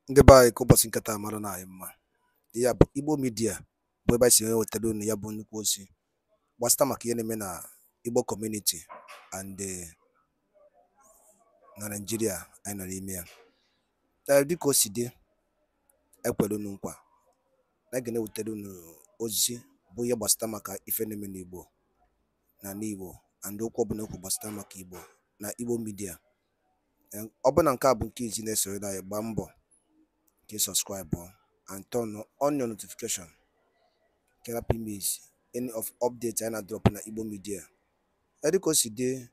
Ndị be anyị ka ụbọchị nkata mara na anyị mma. Ya bụ Igbo media bụ ebe anyị si wetara unu ya bụ nnukwu ozi gbasata maka ihe na-eme na Igbo community and na Nigeria anyị nọ n'ime ya. Dịka o si dị, ekwere unu nkwa na ga na-ewetara unu ozi bụ ihe gbasata maka ife na-eme n'Igbo na n'Igbo and okwu ọbụla okwu gbasata maka Igbo na Igbo media. Ọ bụ na nke a bụ nke izi na-esoro anyị, gbaa mbọ you subscribe and turn on your notification. Can I miss any of updates I drop na Igbo media? Dịka o si dị,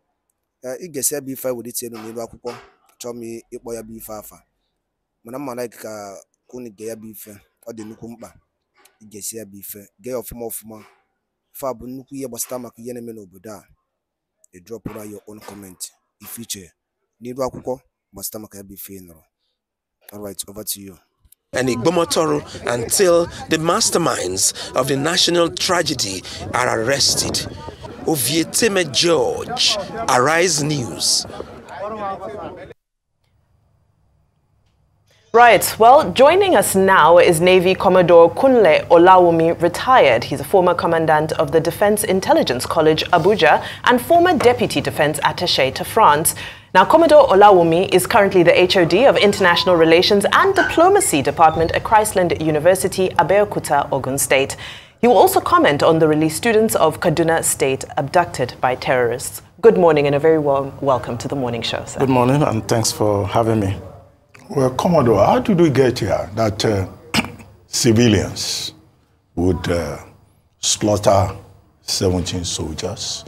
ị ga-esi ebe ife were ite n'elu akwụkwọ chọọ m ịkpọ ya bụ ife afa, mana mma like ka unu gee ya bụ ife, ọ dị nnukwu mkpa ị ga-esi ya bụ ife gee ya ọfụma. Ife a bụ nnukwu ihe gbasata maka ihe na-eme n'obodo a. Drop your own comment if iche n'elu akwụkwọ gbasata maka ya bụ ife ị nụrụ. All right, over to you. And Igbomotoru until the masterminds of the national tragedy are arrested. Ovieteme George, Arise News. Right, well, joining us now is Navy Commodore Kunle Olawunmi, retired. He's a former commandant of the Defense Intelligence College, Abuja, and former Deputy Defense Attaché to France. Now, Commodore Olawunmi is currently the HOD of International Relations and Diplomacy Department at Christland University, Abeokuta, Ogun State. He will also comment on the released students of Kaduna State abducted by terrorists. Good morning and a very warm welcome to the morning show, sir. Good morning and thanks for having me. Well, Commodore, how did we get here that civilians would slaughter 17 soldiers?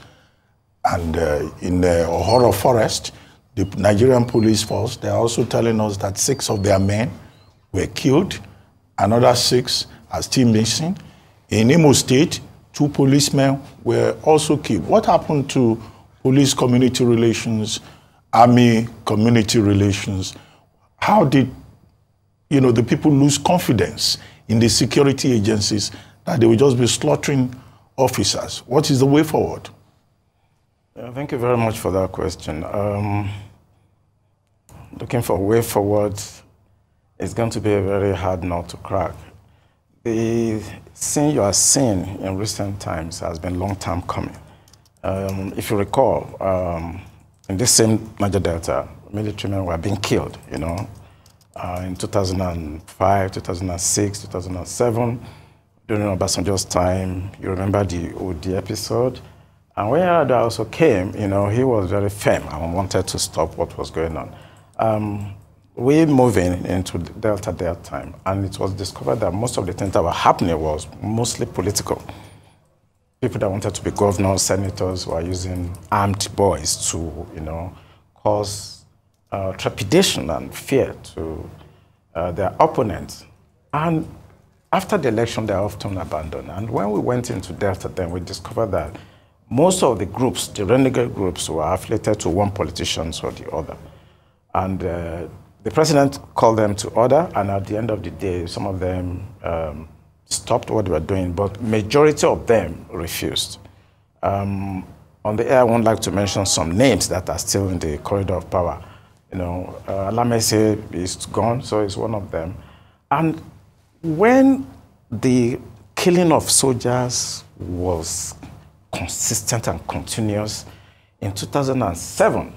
And in the Ohoro Forest, the Nigerian police force, they are also telling us that 6 of their men were killed. Another 6 are still missing. In Imo State, 2 policemen were also killed. What happened to police community relations, army community relations? How did, the people lose confidence in the security agencies that they will just be slaughtering officers? What is the way forward? Thank you very much for that question. Looking for a way forward is going to be a very hard nut to crack. The scene you are seeing in recent times has been long time coming. If you recall, in this same Niger Delta, military men were being killed, in 2005, 2006, 2007, during Obasanjo's time. You remember the OD episode? And when Yar'Adua also came, he was very firm and wanted to stop what was going on. We moving into Delta at that time, and it was discovered that most of the things that were happening was mostly political. People that wanted to be governors, senators were using armed boys to, cause trepidation and fear to their opponents. And after the election, they are often abandoned. And when we went into Delta, then we discovered that most of the groups, the renegade groups, were affiliated to one politician or the other. And the president called them to order, and at the end of the day, some of them stopped what they were doing, but majority of them refused. On the air, I would like to mention some names that are still in the corridor of power. Alamese is gone, so it's one of them. And when the killing of soldiers was consistent and continuous, in 2007,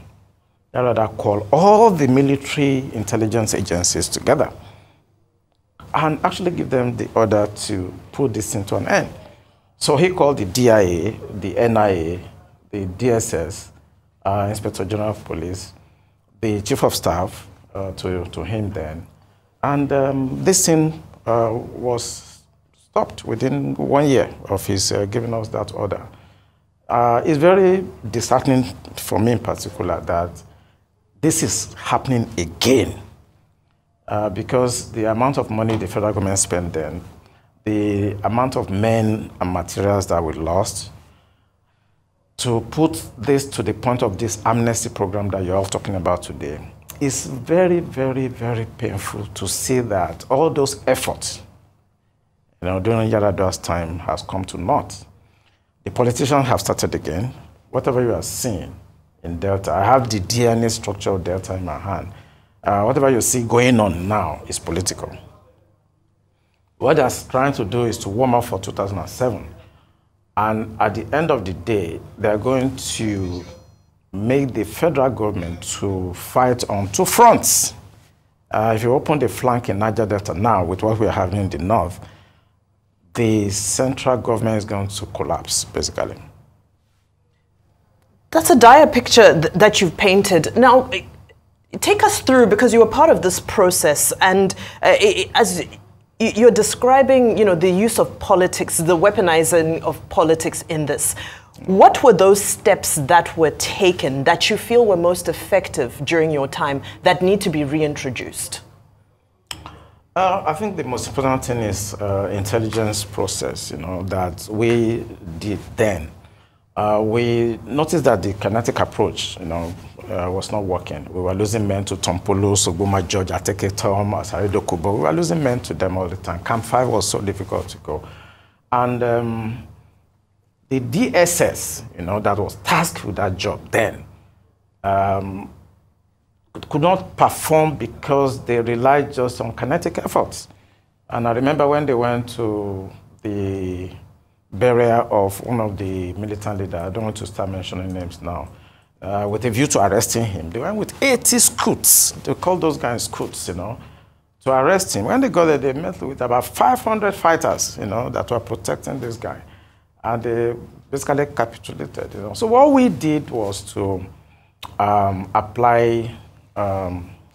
Yar'Adua called all the military intelligence agencies together and actually give them the order to put this into an end. So he called the DIA, the NIA, the DSS, Inspector General of Police, the Chief of Staff to him then. And this thing was stopped within 1 year of his giving us that order. It's very disheartening for me in particular that this is happening again because the amount of money the federal government spent then, the amount of men and materials that we lost, to put this to the point of this amnesty program that you're all talking about today, is very, very, very painful to see that all those efforts, during Yar'Adua's time has come to naught. The politicians have started again. Whatever you are seeing in Delta, I have the DNA structure of Delta in my hand. Whatever you see going on now is political. What they're trying to do is to warm up for 2007. And at the end of the day, they're going to make the federal government to fight on two fronts. If you open the flank in Niger Delta now with what we're having in the north, the central government is going to collapse, basically. That's a dire picture that you've painted. Now, take us through, because you were part of this process, and as you're describing, the use of politics, the weaponizing of politics in this. What were those steps that were taken that you feel were most effective during your time that need to be reintroduced? I think the most important thing is intelligence process, that we did then. We noticed that the kinetic approach, was not working. We were losing men to Tompolo, Sogoma, George, Ateke, Tom, Asarido, Kubo. We were losing men to them all the time. Camp 5 was so difficult to go. And the DSS, that was tasked with that job then, could not perform because they relied just on kinetic efforts. And I remember when they went to the burial of one of the militant leaders, I don't want to start mentioning names now, with a view to arresting him. They went with 80 scouts. They called those guys scouts, to arrest him. When they got there, they met with about 500 fighters, that were protecting this guy. And they basically capitulated, So what we did was to apply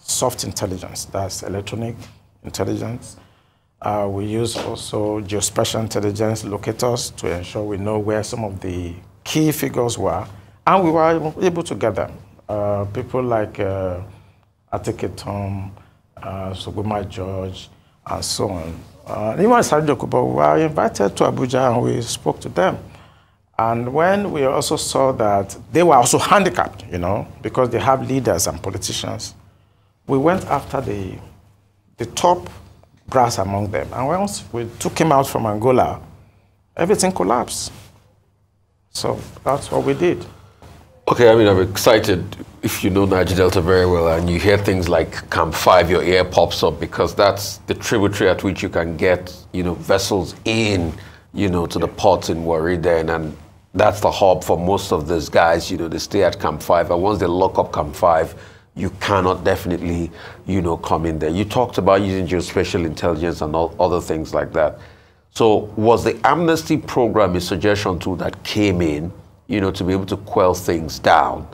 soft intelligence, that's electronic intelligence. We use also geospatial intelligence locators to ensure we know where some of the key figures were. And we were able to get them. People like Ateke Tom, Sogoma George, and so on. Even Asarido Kubo, we were invited to Abuja and we spoke to them. And when we also saw that they were also handicapped, because they have leaders and politicians, we went after the top brass among them. And once we took him out from Angola, everything collapsed. So that's what we did. Okay, I'm excited if you know Niger Delta very well and you hear things like Camp 5, your ear pops up, because that's the tributary at which you can get, vessels in, to the ports in Warri then, and that's the hub for most of these guys, they stay at Camp 5, and once they lock up Camp 5, you cannot definitely, come in there. You talked about using geospatial intelligence and all other things like that. So was the amnesty program a suggestion tool that came in, to be able to quell things down?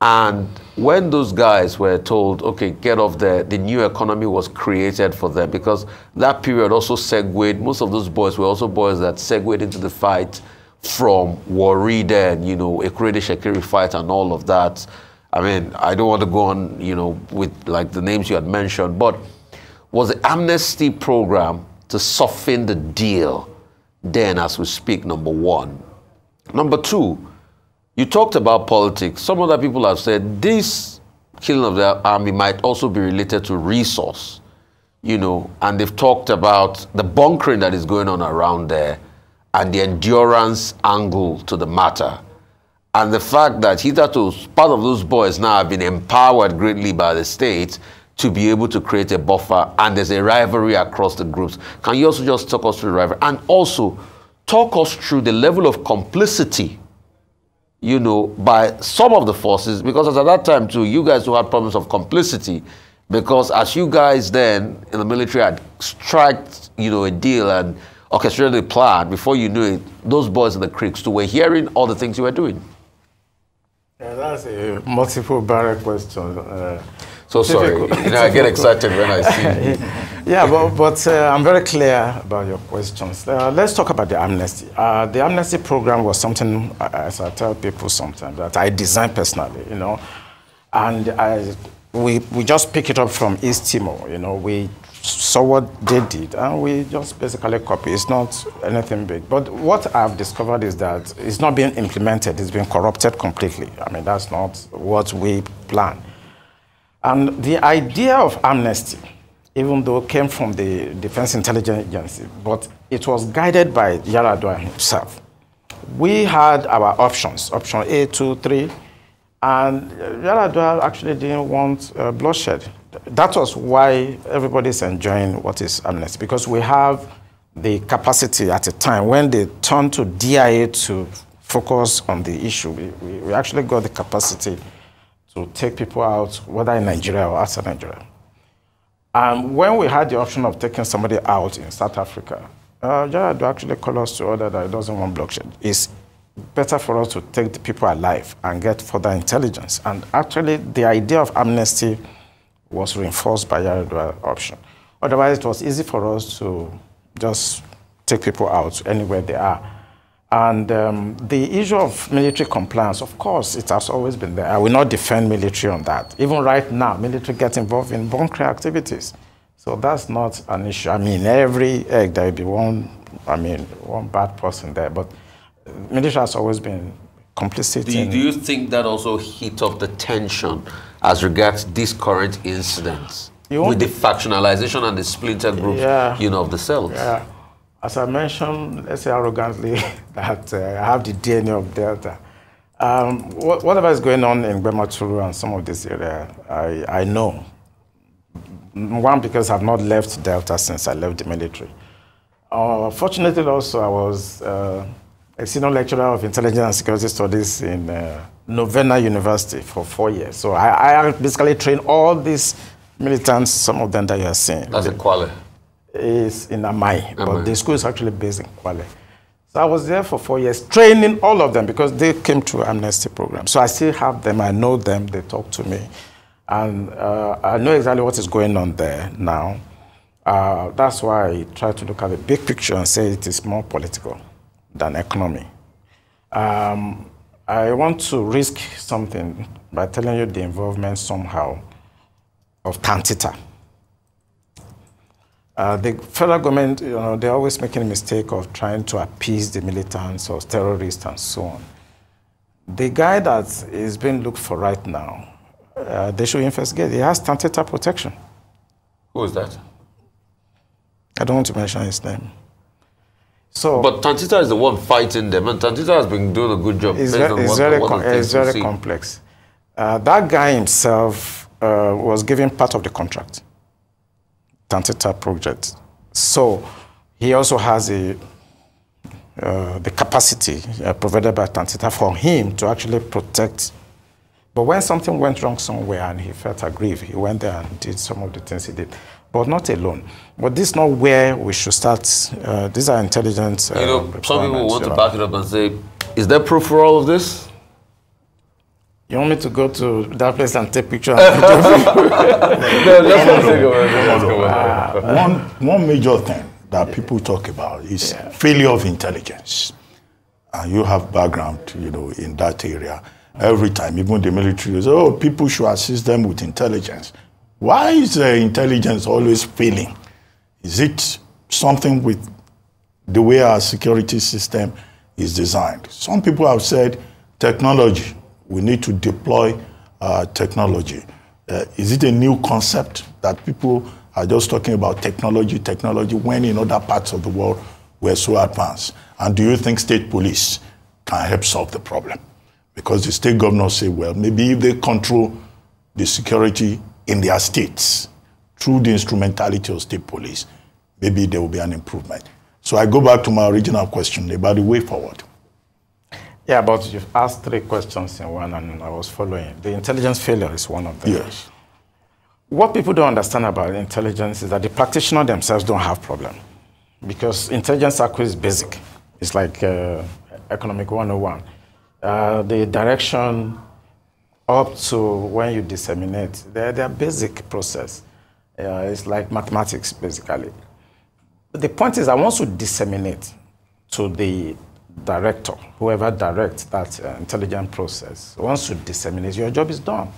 And when those guys were told, okay, get off there, the new economy was created for them, because that period also segued, most of those boys were also boys that segued into the fight from Warri then, Ekurede Shekiri fight and all of that. I don't want to go on, with like the names you had mentioned, but was the amnesty program to soften the deal then as we speak, number one? Number two, you talked about politics. Some other people have said this killing of the army might also be related to resource, and they've talked about the bunkering that is going on around there and the endurance angle to the matter. And the fact that hitherto part of those boys now have been empowered greatly by the state to be able to create a buffer, and there's a rivalry across the groups. Can you also just talk us through the rivalry? And also talk us through the level of complicity, by some of the forces, because at that time too, you guys who had problems of complicity, because as you guys then in the military had struck, a deal and orchestrated a plan, before you knew it, those boys in the creeks too were hearing all the things you were doing. Yeah, that's a multiple barrel question. So sorry, I get excited when I see. Yeah, but I'm very clear about your questions. Let's talk about the amnesty. The amnesty program was something, as I tell people sometimes, that I designed personally, and we just pick it up from East Timor. We saw what they did, and we just basically copy. It's not anything big. But what I've discovered is that it's not being implemented. It's been corrupted completely. That's not what we planned. And the idea of amnesty, even though it came from the Defense Intelligence Agency, but it was guided by Yaradua himself. We had our options, option A, 2, 3, and Yaradua actually didn't want bloodshed. that was why everybody's enjoying what is amnesty, because we have the capacity at a time when they turned to DIA to focus on the issue. We actually got the capacity to take people out, whether in Nigeria or outside Nigeria. When we had the option of taking somebody out in South Africa, Jared actually called us to order that he doesn't want bloodshed. It's better for us to take the people alive and get further intelligence. And actually, the idea of amnesty was reinforced by Jared's option. Otherwise, it was easy for us to just take people out anywhere they are. And the issue of military compliance, of course, it has always been there. I will not defend military on that. Even right now, military gets involved in bunkering activities. So that's not an issue. I mean, every egg, there will be one bad person there. But military has always been complicit. Do you think that also hit up the tension as regards these current incidents with the factionalization and the splinter groups, of the cells? Yeah. As I mentioned, let's say arrogantly, that I have the DNA of Delta. Whatever is going on in Gbematuru and some of this area, I know. One, because I've not left Delta since I left the military. Fortunately, also, I was a senior lecturer of intelligence and security studies in Novena University for 4 years. So I basically trained all these militants, some of them that you are seeing. That's a Kwale. Is in Amai, but the school is actually based in Kwale. So I was there for 4 years, training all of them because they came through amnesty program. So I still have them, I know them, they talk to me. And I know exactly what is going on there now. That's why I try to look at the big picture and say it is more political than economy. I want to risk something by telling you the involvement somehow of Tantita. The federal government, they're always making a mistake of trying to appease the militants or terrorists and so on. The guy that is being looked for right now, they should investigate. He has Tantita protection. Who is that? I don't want to mention his name. So, but Tantita is the one fighting them, and Tantita has been doing a good job. It's very complex. That guy himself was given part of the contract. Tantita project. So he also has the capacity provided by Tantita for him to actually protect. But when something went wrong somewhere and he felt aggrieved, he went there and did some of the things he did. But not alone. But this is not where we should start. These are intelligence. Some people want to back it up and say, is there proof for all of this? You want me to go to that place and take pictures? One major thing that people talk about is failure of intelligence. And you have background, in that area. Every time, even the military says, oh, people should assist them with intelligence. Why is the intelligence always failing? Is it something with the way our security system is designed? Some people have said technology. We need to deploy technology. Is it a new concept that people are just talking about technology, when in other parts of the world we're so advanced? And do you think state police can help solve the problem? Because the state governors say, well, maybe if they control the security in their states through the instrumentality of state police, maybe there will be an improvement. So I go back to my original question about the way forward. Yeah, but you've asked 3 questions in one, and I was following. The intelligence failure is one of them. Yes. What people don't understand about intelligence is that the practitioners themselves don't have problem, because intelligence circle is basic. It's like economic 101. The direction up to when you disseminate, they're basic process. It's like mathematics, basically. But the point is that once you disseminate to the director, whoever directs that intelligent process, once you disseminate, your job is done.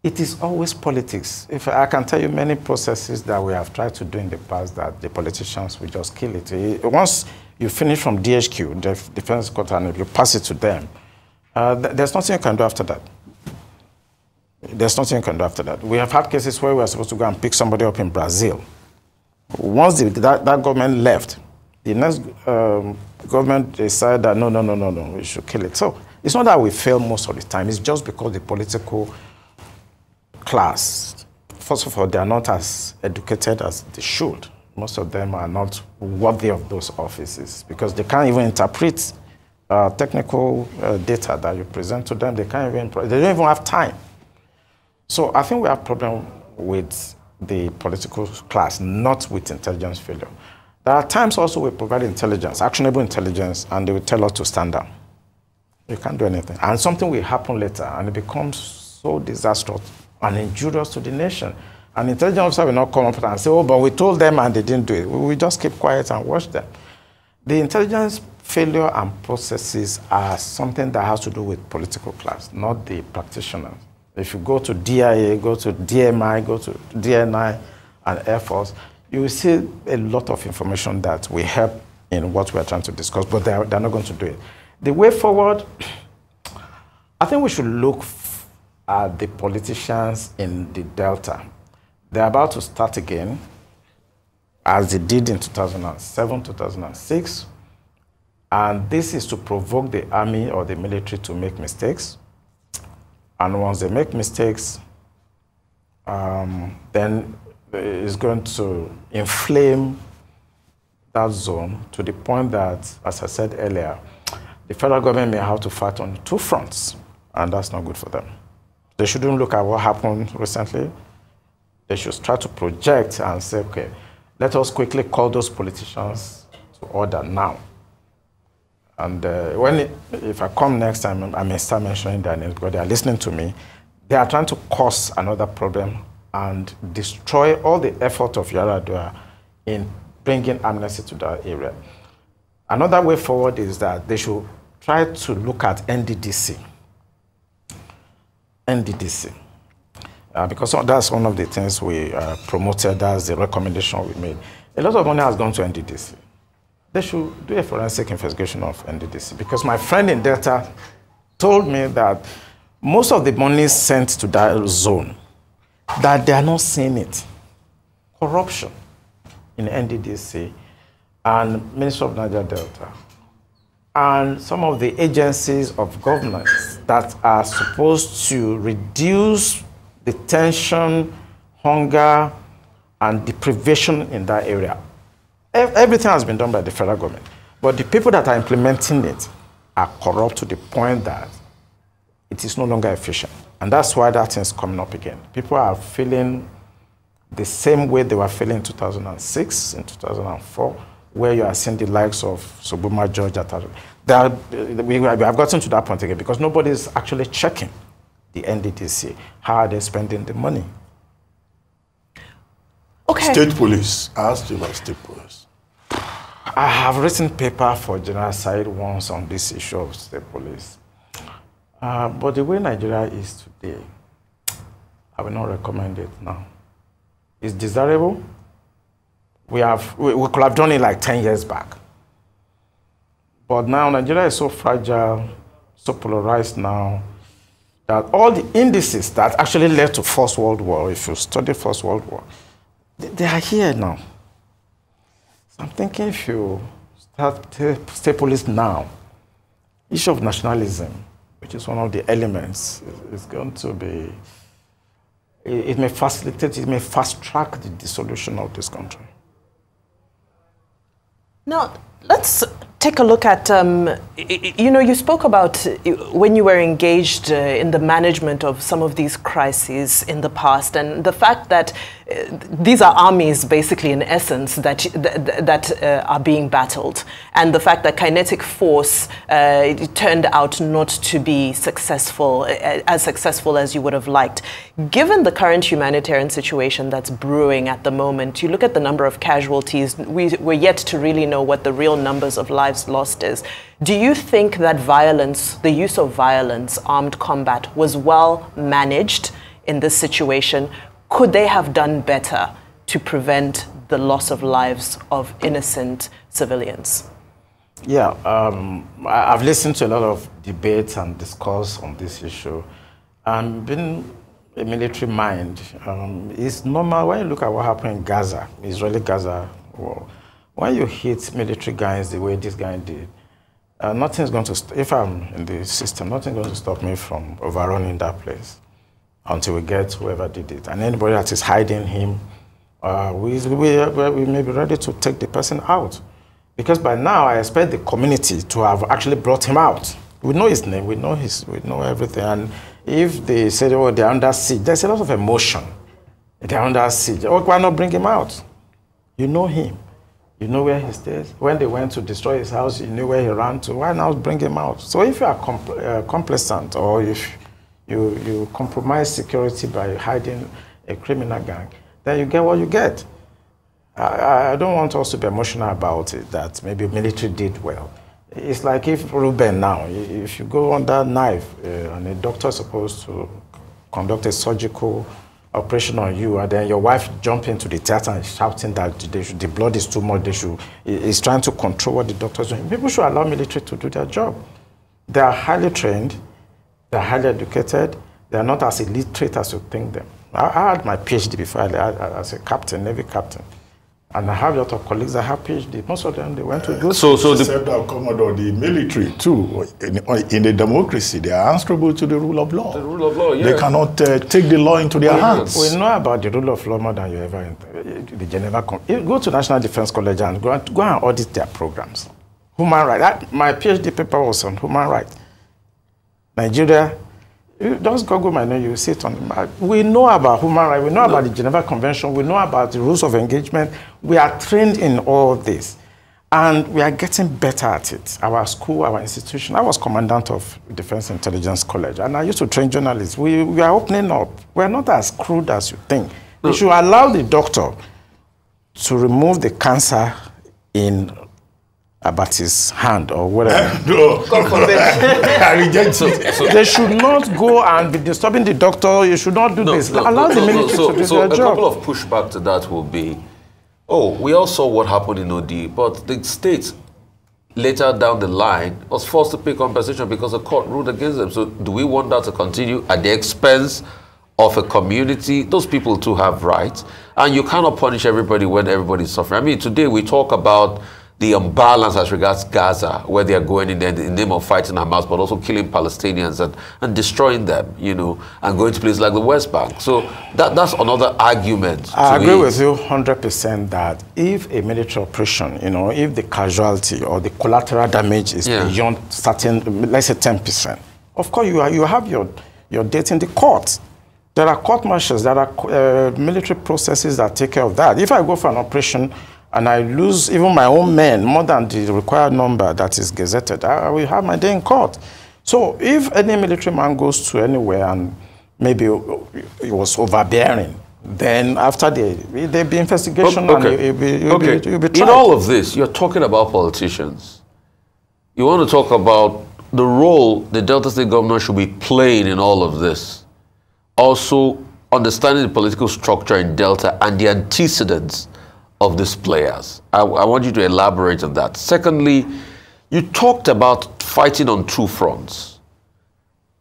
It is always politics. If I can tell you many processes that we have tried to do in the past that the politicians will just kill it. Once you finish from DHQ, the defense quarter, and if you pass it to them, there's nothing you can do after that. There's nothing you can do after that. We have had cases where we are supposed to go and pick somebody up in Brazil. Once that government left, the next government decided that no, we should kill it. So it's not that we fail most of the time. It's just because the political class first of all, they are not as educated as they should. Most of them are not worthy of those offices because they can't even interpret technical data that you present to them. They can't even, they don't even have time. So I think we have a problem with the political class, not with intelligence failure. There are times also we provide intelligence, actionable intelligence, and they will tell us to stand down. You can't do anything. And something will happen later, and it becomes so disastrous and injurious to the nation. An intelligence officer will not come up and say, oh, but we told them and they didn't do it. We just keep quiet and watch them. The intelligence failure and processes are something that has to do with political class, not the practitioners. If you go to DIA, go to DMI, go to DNI and Air Force, you will see a lot of information that will help in what we are trying to discuss, but they're not going to do it. The way forward, I think we should look at the politicians in the Delta. They're about to start again, as they did in 2007, 2006. And this is to provoke the army or the military to make mistakes. And once they make mistakes, then it's going to inflame that zone to the point that, as I said earlier, the federal government may have to fight on two fronts, and that's not good for them. They shouldn't look at what happened recently. They should try to project and say, okay, let us quickly call those politicians to order now. And if I come next time, I may start mentioning their names, because they are listening to me. They are trying to cause another problem and destroy all the effort of Yar'Adua in bringing amnesty to that area. Another way forward is that they should try to look at NDDC. Because that's one of the things we promoted, that's the recommendation we made. A lot of money has gone to NDDC. They should do a forensic investigation of NDDC, because my friend in Delta told me that most of the money sent to that zone, that they are not seeing it. Corruption in NDDC and Ministry of Niger Delta, and some of the agencies of government that are supposed to reduce the tension, hunger, and deprivation in that area. Everything has been done by the federal government, but the people that are implementing it are corrupt to the point that it is no longer efficient. And that's why that thing is coming up again. People are feeling the same way they were feeling in 2006, in 2004, where you are seeing the likes of Sobuma George. We have gotten to that point again because nobody is actually checking the NDDC. How are they spending the money? Okay. State police. I asked you about state police. I have written paper for General Said once on this issue of state police. But the way Nigeria is today, I will not recommend it now. It's desirable. We could have done it like 10 years back. But now Nigeria is so fragile, so polarized now, that all the indices that actually led to First World War, if you study First World War, they are here now. So I'm thinking if you start state police now, issue of nationalism, which is one of the elements, is going to be, it may facilitate, it may fast track the dissolution of this country. Now, let's take a look at, you spoke about when you were engaged in the management of some of these crises in the past, and the fact that these are armies, basically, in essence, that are being battled, and the fact that kinetic force turned out not to be successful, as successful as you would have liked. Given the current humanitarian situation that's brewing at the moment, you look at the number of casualties, we're yet to really know what the real numbers of lives lost is. Do you think that violence, the use of violence, armed combat, was well managed in this situation? Could they have done better to prevent the loss of lives of innocent civilians? Yeah, I've listened to a lot of debates and discourse on this issue. And being a military mind, it's normal when you look at what happened in Gaza, Israeli-Gaza war. When you hit military guys the way this guy did, nothing's going to, if I'm in the system, nothing's going to stop me from overrunning that place. until we get whoever did it. And anybody that is hiding him, we may be ready to take the person out. Because by now, I expect the community to have actually brought him out. We know his name, we know everything. And if they say, oh, they're under siege, there's a lot of emotion. They're under siege. Oh, why not bring him out? You know him. You know where he stays. When they went to destroy his house, you knew where he ran to. Why not bring him out? So if you are complacent, or if you compromise security by hiding a criminal gang, then you get what you get. I don't want us to be emotional about it, that maybe military did well. It's like if Ruben now, if you go under knife and a doctor is supposed to conduct a surgical operation on you, and then your wife jump into the theater and shouting that the blood is too much, is trying to control what the doctor's doing. People should allow military to do their job. They are highly trained, they are highly educated, they are not as illiterate as you think them. I had my PhD before as a captain, Navy captain. And I have a lot of colleagues that have PhD. Most of them, they went to go. So the Commodore, the military too, in a democracy, they are answerable to the rule of law. The rule of law, yeah. They cannot take the law into their hands. We know about the rule of law more than you ever, the Geneva. Go to National Defense College and go and audit their programs. Human rights. My PhD paper was on human rights. Nigeria, you just Google my name, you see it on the map. We know about human rights, we know about the Geneva Convention, we know about the rules of engagement. We are trained in all this. And we are getting better at it. Our school, our institution. I was commandant of Defense Intelligence College, and I used to train journalists. We are opening up. We are not as crude as you think. We should allow the doctor to remove the cancer in about his hand or whatever. No. I reject it. They should not go and be disturbing the doctor. You should not do this. Allow the military to do their job. A couple of pushback to that will be, we all saw what happened in OD, but the state later down the line was forced to pay compensation because the court ruled against them. So do we want that to continue at the expense of a community? Those people too have rights, and you cannot punish everybody when everybody's suffering. I mean, today we talk about the imbalance as regards Gaza, where they are going in the name of fighting Hamas, but also killing Palestinians and destroying them, and going to places like the West Bank. So that's another argument. I agree with you 100% that if a military operation, if the casualty or the collateral damage is beyond certain, let's say 10%, of course you have your date in the court. There are court martials, there are military processes that take care of that. If I go for an operation and I lose even my own men more than the required number that is gazetted, I will have my day in court. So if any military man goes to anywhere and maybe it was overbearing, then after there'll be investigation and you'll be tried. In all of this, you're talking about politicians. You want to talk about the role the Delta State government should be playing in all of this. Also, understanding the political structure in Delta and the antecedents of these players. I want you to elaborate on that. Secondly, you talked about fighting on two fronts.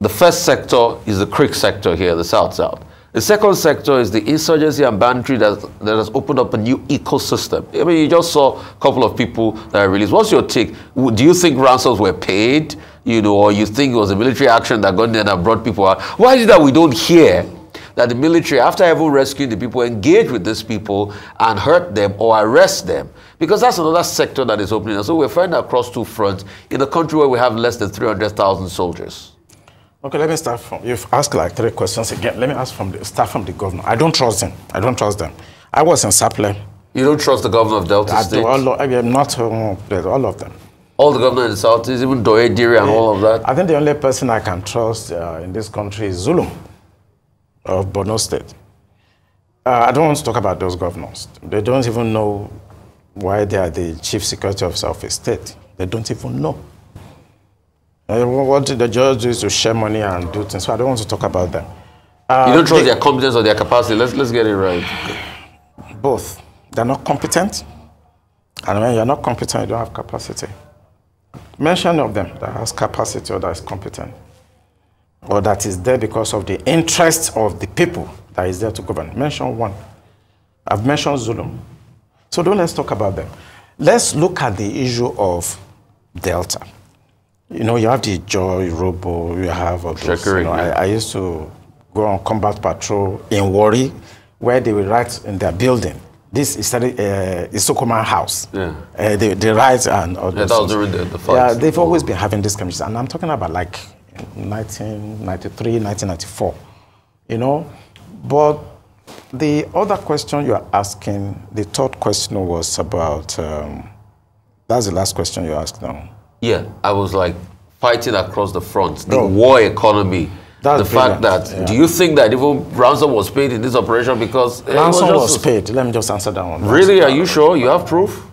The first sector is the Creek sector here, the South-South. The second sector is the insurgency and banditry that has opened up a new ecosystem. I mean, you just saw a couple of people that are released. What's your take? Do you think ransoms were paid, or you think it was a military action that got there and brought people out? Why is it that we don't hear that the military, after having rescued the people, engage with these people and hurt them or arrest them? Because that's another sector that is opening. And so we're fighting across two fronts in a country where we have less than 300,000 soldiers. Okay, let me start from, you've asked like 3 questions again. Let me start from the governor. I don't trust them. I don't trust them. I was in Saple. You don't trust the governor of Delta State? I'm not all of them. All the governor in the Southeast, even Doediri and all of that? I think the only person I can trust in this country is Zulum of Borno State. I don't want to talk about those governors. They don't even know why they are the chief security officer of a state. They don't even know. What the judge do is to share money and do things, so I don't want to talk about them. You don't trust their competence or their capacity? Let's get it right. Both. They're not competent, and when you're not competent, you don't have capacity. Mention of them that has capacity or that is competent, or that is there because of the interest of the people that is there to govern. Mention one. I've mentioned Zulum. So let's talk about them. Let's look at the issue of Delta. You have the Joy, Robo, you have all those. I used to go on combat patrol in Warri, where they will write in their building. This is Isokoman House. Yeah. They write and all that was during the fight. Yeah, they've always been having this commission. And I'm talking about like 1993, 1994, you know. But the other question you're asking, the third question was about, that's the last question you asked now. Yeah, I was like fighting across the front, the war economy. That's the fact that, do you think that even ransom was paid in this operation? Because ransom was paid. Let me just answer that one. Really? Are you sure? You have proof?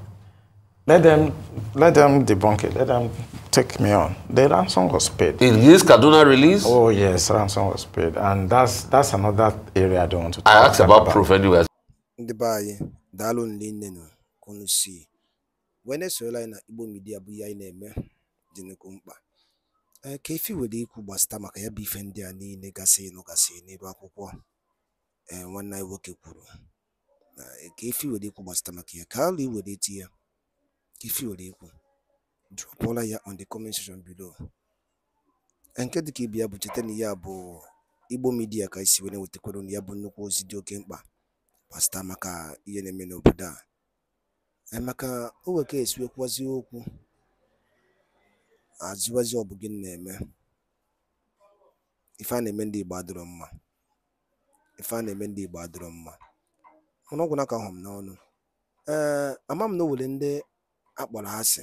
Let them debunk it. Let them take me on. The ransom was paid. In this Kaduna release? Oh yes, ransom was paid, and that's another area I don't want to talk about. I asked about proof anyway. When I saw na Igbo media buya ineme jinukumpa. Kefi wedi kubasta maka ya bifendi ani negasi no gasi ni akwụkwọ nwanna iwoke kwuru. Kefi wedi kubasta maka ya kali wedi tie. Kefi wedi ku. Drop all ya on the comment section below. Nke dịka ibia bụ chete na ya bụ Igbo media ka isi wene wetekwara ya bụ nnukwu ozi dị oke mkpa basta maka ihe na-eme n'obodo a. Maka owe ka esiwekwazi okwu aziwazi ọbụ gị na-eme ife a na-eme ndị Igbo adịrọ mma ọnụ ọgwụ n'aka hụ m n'ọnụ ama m na owere ndị akpọrọ asị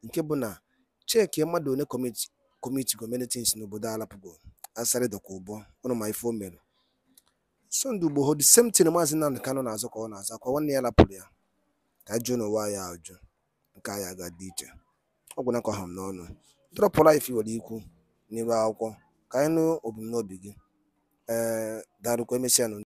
nke bụ na cheki mmadụ one community communities n'obodo alapụgo asarị dọka ụbọ ụnụ ma ife o mere so ndị Ugbo the same thing Maazị Nnamdi Kanu na-azụ ka ọ na-azụ akwa nwanne ya lapụrụ ya ka ajụ n'ụwa ya ajụ nke a ya ga-adị iche ọgwụ n'aka hụ m n'ọnụ drọpụla ife were ikwu n'iru akwụkwọ ka anyị nụ obumnobi gị darụkwa emesịa